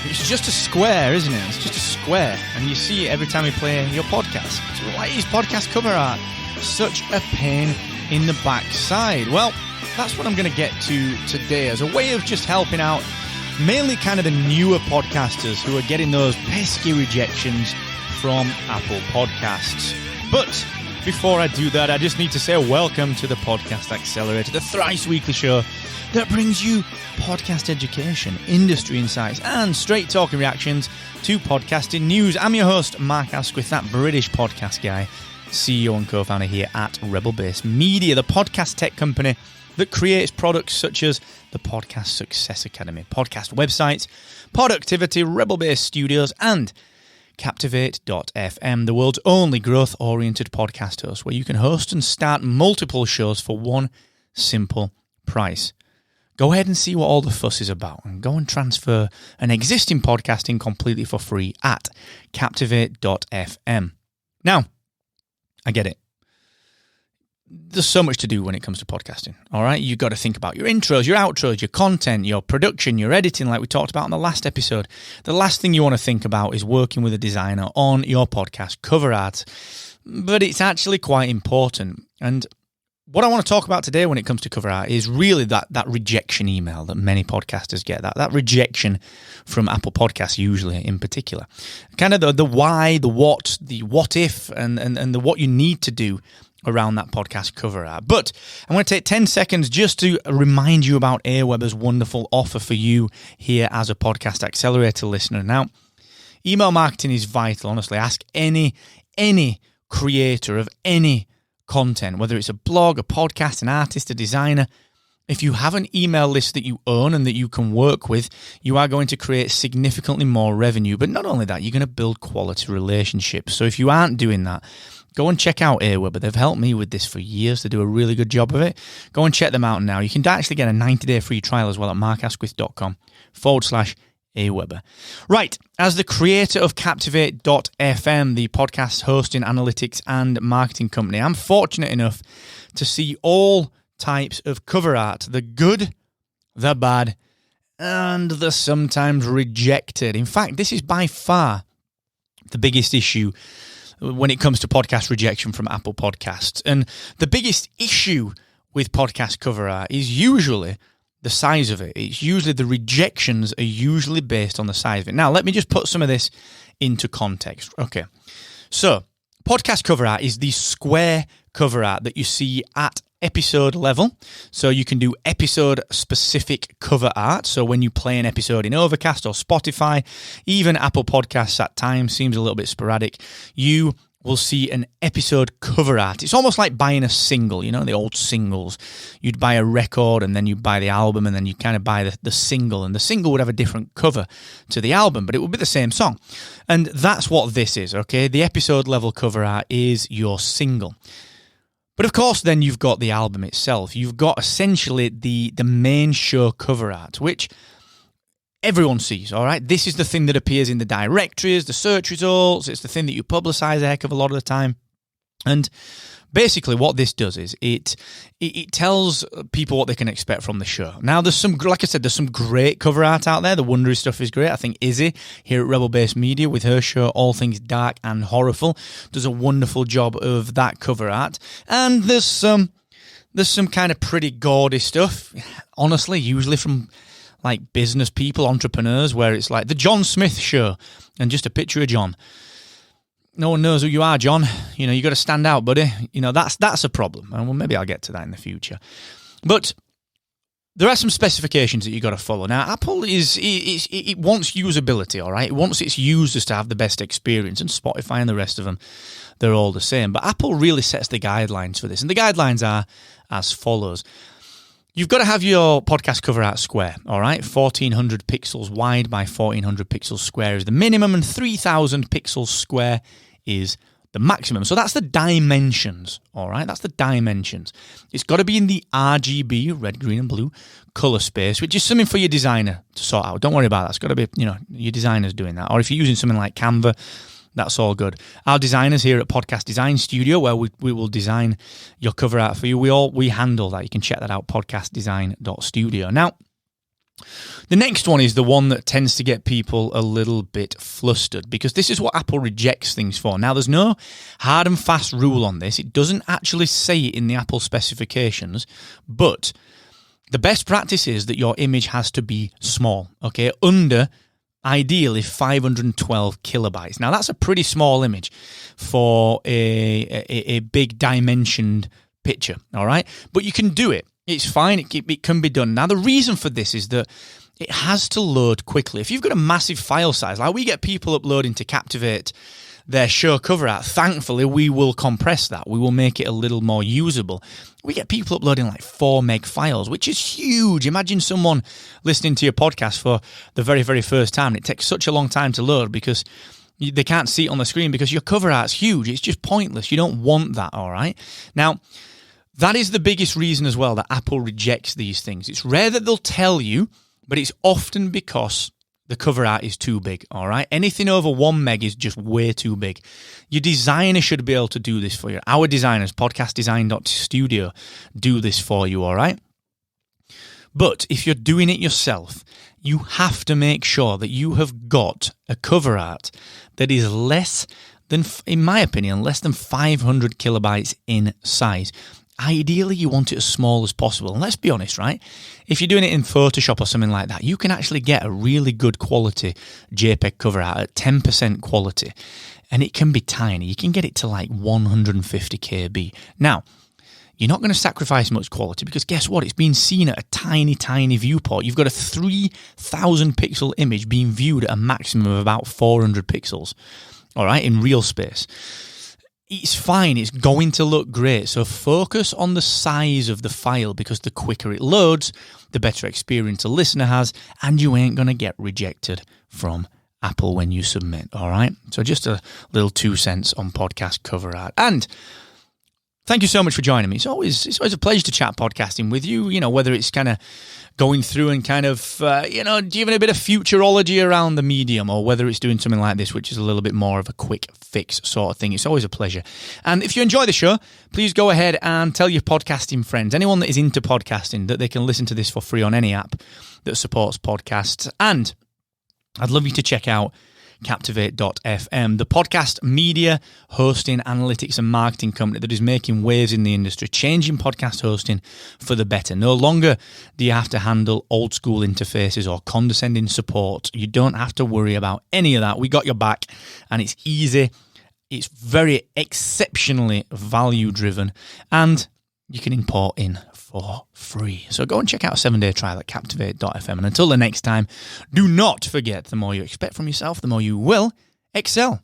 It's just a square, isn't it? It's just a square. And you see it every time you play your podcast. So why is podcast cover art such a pain in the backside? Well, that's what I'm going to get to today as a way of just helping out mainly kind of the newer podcasters who are getting those pesky rejections from Apple Podcasts. But before I do that, I just need to say welcome to the Podcast Accelerator, the thrice-weekly show that brings you podcast education, industry insights, and straight talking reactions to podcasting news. I'm your host, Mark Asquith, that British podcast guy, CEO and co-founder here at Rebel Base Media, the podcast tech company that creates products such as the Podcast Success Academy, podcast websites, Productivity, Rebel Base Studios, and Captivate.fm, the world's only growth-oriented podcast host, where you can host and start multiple shows for one simple price. Go ahead and see what all the fuss is about and go and transfer an existing podcasting completely for free at Captivate.fm. Now, I get it. There's so much to do when it comes to podcasting, all right? You've got to think about your intros, your outros, your content, your production, your editing, like we talked about in the last episode. The last thing you want to think about is working with a designer on your podcast cover art, but it's actually quite important. And what I want to talk about today when it comes to cover art is really that rejection email that many podcasters get, that rejection from Apple Podcasts usually in particular. Kind of the why, the what if, and the what you need to do around that podcast cover art. But I'm going to take 10 seconds just to remind you about AWeber's wonderful offer for you here as a Podcast Accelerator listener. Now, email marketing is vital, honestly. Ask any creator of any content, whether it's a blog, a podcast, an artist, a designer. If you have an email list that you own and that you can work with, you are going to create significantly more revenue. But not only that, you're going to build quality relationships. So if you aren't doing that, go and check out AWeber. They've helped me with this for years. They do a really good job of it. Go and check them out now. You can actually get a 90-day free trial as well at markasquith.com/AWeber. Right, as the creator of Captivate.fm, the podcast hosting, analytics, and marketing company, I'm fortunate enough to see all types of cover art, the good, the bad, and the sometimes rejected. In fact, this is by far the biggest issue when it comes to podcast rejection from Apple Podcasts. And the biggest issue with podcast cover art is usually the size of it. It's usually the rejections are usually based on the size of it. Now, let me just put some of this into context. Okay. So, podcast cover art is the square cover art that you see at episode level. So you can do episode specific cover art. So when you play an episode in Overcast or Spotify, even Apple Podcasts at times, seems a little bit sporadic, you will see an episode cover art. It's almost like buying a single, you know, the old singles. You'd buy a record and then you'd buy the album and then you kind of buy the single, and the single would have a different cover to the album, but it would be the same song. And that's what this is, okay? The episode level cover art is your single. But of course, then you've got the album itself. You've got essentially the main show cover art, which everyone sees, all right? This is the thing that appears in the directories, the search results. It's the thing that you publicize a heck of a lot of the time. And basically what this does is it tells people what they can expect from the show. Now, there's some, like I said, there's some great cover art out there. The Wondery stuff is great. I think Izzy here at Rebel Base Media with her show All Things Dark and Horrorful does a wonderful job of that cover art. And there's some kind of pretty gaudy stuff, honestly, usually from like business people, entrepreneurs, where it's like the John Smith show and just a picture of John. No one knows who you are, John. You know, you got to stand out, buddy. You know, that's a problem. And well, maybe I'll get to that in the future. But there are some specifications that you got to follow. Now, Apple it wants usability, all right? It wants its users to have the best experience, and Spotify and the rest of them, they're all the same. But Apple really sets the guidelines for this, and the guidelines are as follows. You've got to have your podcast cover art square, all right? 1,400 pixels wide by 1,400 pixels square is the minimum, and 3,000 pixels square is the maximum. So that's the dimensions, all right? That's the dimensions. It's got to be in the RGB, red, green, and blue, color space, which is something for your designer to sort out. Don't worry about that. It's got to be, you know, your designer's doing that. Or if you're using something like Canva, that's all good. Our designers here at Podcast Design Studio, where we will design your cover art for you, we handle that. You can check that out, podcastdesign.studio. Now, The next one is the one that tends to get people a little bit flustered, because this is what Apple rejects things for. Now, there's no hard and fast rule on this. It doesn't actually say it in the Apple specifications, but the best practice is that your image has to be small, okay? Under, ideally, 512 kilobytes. Now, that's a pretty small image for a big dimensioned picture, all right? But you can do it. It's fine. It can be done. Now, the reason for this is that it has to load quickly. If you've got a massive file size, like we get people uploading to Captivate their show cover art, thankfully, we will compress that. We will make it a little more usable. We get people uploading like 4 meg files, which is huge. Imagine someone listening to your podcast for the very, very first time. It takes such a long time to load because they can't see it on the screen because your cover art's huge. It's just pointless. You don't want that, all right? Now, that is the biggest reason as well that Apple rejects these things. It's rare that they'll tell you, but it's often because the cover art is too big, all right? Anything over 1 meg is just way too big. Your designer should be able to do this for you. Our designers, podcastdesign.studio, do this for you, all right? But if you're doing it yourself, you have to make sure that you have got a cover art that is less than, in my opinion, less than 500 kilobytes in size. Ideally, you want it as small as possible. And let's be honest, right? If you're doing it in Photoshop or something like that, you can actually get a really good quality JPEG cover art at 10% quality. And it can be tiny. You can get it to like 150 KB. Now, you're not going to sacrifice much quality because guess what? It's being seen at a tiny, tiny viewport. You've got a 3,000 pixel image being viewed at a maximum of about 400 pixels, all right, in real space. It's fine. It's going to look great. So focus on the size of the file because the quicker it loads, the better experience a listener has, and you ain't going to get rejected from Apple when you submit, all right? So just a little 2 cents on podcast cover art. And thank you so much for joining me. It's always a pleasure to chat podcasting with you, you know, whether it's kind of going through and kind of, giving a bit of futurology around the medium, or whether it's doing something like this, which is a little bit more of a quick fix sort of thing. It's always a pleasure. And if you enjoy the show, please go ahead and tell your podcasting friends, anyone that is into podcasting, that they can listen to this for free on any app that supports podcasts. And I'd love you to check out Captivate.fm, the podcast media, hosting, analytics and marketing company that is making waves in the industry, changing podcast hosting for the better. No longer do you have to handle old school interfaces or condescending support. You don't have to worry about any of that. We got your back, and it's easy. It's very exceptionally value driven, and you can import in for free. So go and check out a 7-day trial at Captivate.fm. And until the next time, do not forget, the more you expect from yourself, the more you will excel.